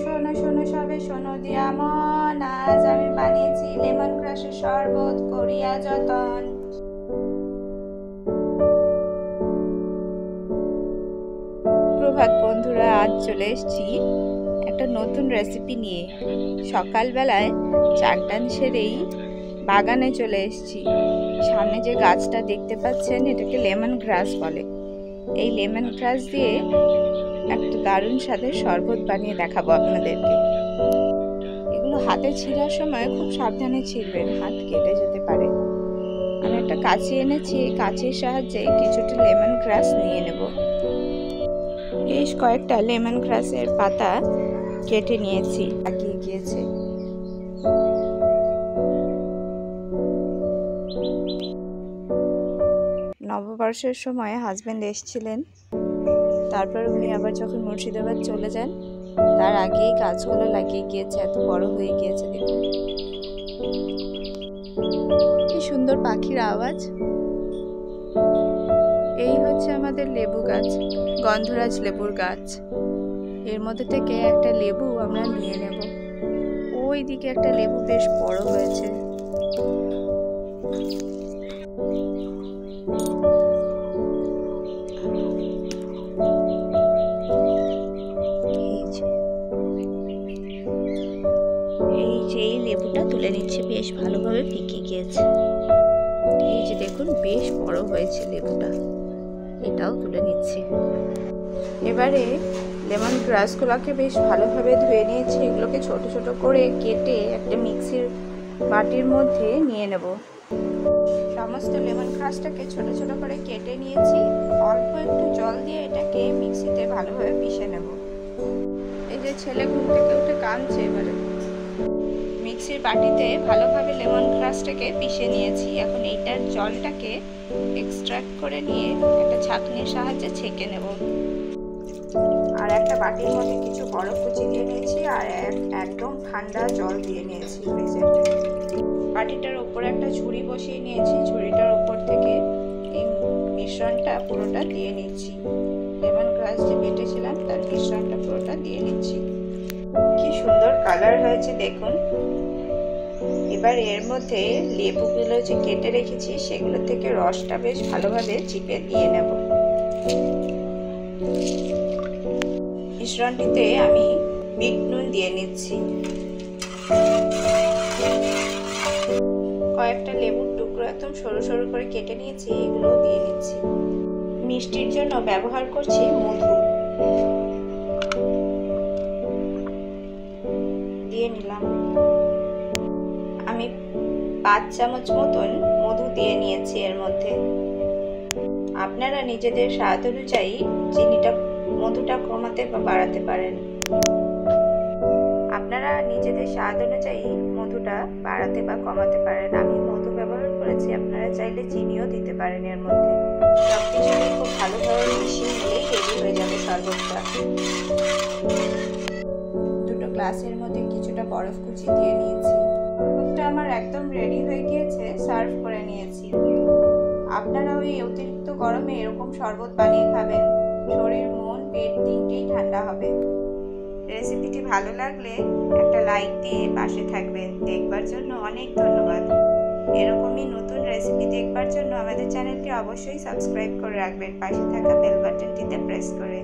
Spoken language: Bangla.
শোনো শোনো সবে শোনো দিয়া মন, আজ আমি বানিয়েছি লেমন গ্রাসের শরবত, করিয়া যতন। প্রভাত বন্ধুরা, আজ চলে এসেছি একটা নতুন রেসিপি নিয়ে। সকালবেলায় চান টান সেরেই বাগানে চলে এসেছি। সামনে যে গাছটা দেখতে পাচ্ছেন, এটাকে লেমন গ্রাস বলে। এই লেমন গ্রাস দিয়ে একটা দারুণ স্বাদের শরবত বানিয়ে দেখাবো আপনাদেরকে। এগুলো হাতে ছিঁড়ার সময় খুব সাবধানে ছিঁড়বেন, হাত কেটে যেতে পারে। আমি একটা কাঁচি এনেছি, এই কাঁচির সাহায্যে কিছুটা লেমন গ্রাস নিয়ে নেব। বেশ কয়েকটা লেমন গ্রাসের পাতা কেটে নিয়েছি, লাগিয়ে গিয়েছে। নববর্ষের সময় হাজবেন্ড এসেছিলেন, তারপর উনি আবার যখন মুর্শিদাবাদ চলে যান, তার আগেই গাছগুলো লাগিয়ে গিয়েছে, এত বড় হয়ে গিয়েছে। দেখুন কি সুন্দর পাখির আওয়াজ। এই হচ্ছে আমাদের লেবু গাছ, গন্ধরাজ লেবুর গাছ। এর মধ্যে থেকে একটা লেবু আমরা নিয়ে নেব। ওই দিকে একটা লেবু বেশ বড় হয়েছে। এই লেবুটা তুলে নিচ্ছে, বেশ ভালোভাবে পেকে গিয়েছে। এই যে দেখুন, বেশ বড় হয়েছে লেবুটা, এটাও তুলে নিচ্ছি। এবারে লেমন গ্রাসগুলোকে বেশ ভালোভাবে ধুয়ে নিয়েছি। এগুলোকে ছোট ছোট করে কেটে একটা মিক্সির বাটির মধ্যে নিয়ে নেব। সমস্ত লেমন গ্রাসটাকে ছোট ছোট করে কেটে নিয়েছি। অল্প একটু জল দিয়ে এটাকে মিক্সিতে ভালোভাবে পিষে নেব। এই যে ছেলে ঘুম থেকে উঠে কাঁদছে। এবারে মিক্সির বাটিতে ভালোভাবে লেমন গ্রাসটাকে পিষে নিয়েছি। এখন এইটার জলটাকে এক্সট্রাক্ট করে নিয়ে একটা ছাঁকনির সাহায্যে ছেঁকে নেব। আর একটা বাটির মধ্যে কিছু বরফ কুচি দিয়ে নিয়েছি, আর একদম ঠান্ডা জল দিয়ে নিয়েছি ফ্রিজে। বাটিটার ওপরে একটা ঝুড়ি বসিয়ে নিয়েছি, ঝুড়িটার ওপর থেকে এই মিশ্রণটা পুরোটা দিয়ে নিচ্ছি। লেমন গ্রাস যে বেটেছিলাম তার মিশ্রণটা পুরোটা দিয়ে নিচ্ছি। কি সুন্দর কালার হয়েছে দেখুন। এবার এর মধ্যে লেবুগুলো যে কেটে রেখেছি সেগুলো থেকে রসটা বেশ ভালোভাবে চিপে দিয়ে নেব। মিশ্রণটিতে আমি বিট নুন দিয়ে নিচ্ছি। কয়েকটা লেবুর টুকরো একদম সরু সরু করে কেটে নিয়েছি, এগুলো দিয়ে নিচ্ছি। মিষ্টির জন্য ব্যবহার করছি মধু, দিয়ে নিলাম। আমি 5 চামচ মতন মধু দিয়ে নিয়েছি এর মধ্যে। আপনারা নিজেদের স্বাদ অনুযায়ী মধুটা কমাতে বা বাড়াতে পারেন। আপনারা নিজেদের স্বাদ অনুযায়ী মধুটা বাড়াতে বা কমাতে পারেন। আমি মধু ব্যবহার করেছি, আপনারা চাইলে চিনিও দিতে পারেন এর মধ্যে। সবকিছুকে খুব ভালোভাবে মিশিয়ে নিলেই রেডি হয়ে যাবে শরবতটা। দুটো গ্লাসের মধ্যে কিছুটা বরফ কুচি দিয়ে নিয়েছি। শরবতটা আমার একদম রেডি হয়ে গিয়েছে, সার্ভ করে নিয়েছি। আপনারা ওই অতিরিক্ত গরমে এরকম শরবত বানিয়ে খাবেন, শরীর মন পেট তিনটেই ঠান্ডা হবে। রেসিপিটি ভালো লাগলে একটা লাইক দিয়ে পাশে থাকবেন। দেখবার জন্য অনেক ধন্যবাদ। এরকমই নতুন রেসিপি দেখবার জন্য আমাদের চ্যানেলটি অবশ্যই সাবস্ক্রাইব করে রাখবেন, পাশে থাকা বেল বাটনটিতে প্রেস করে।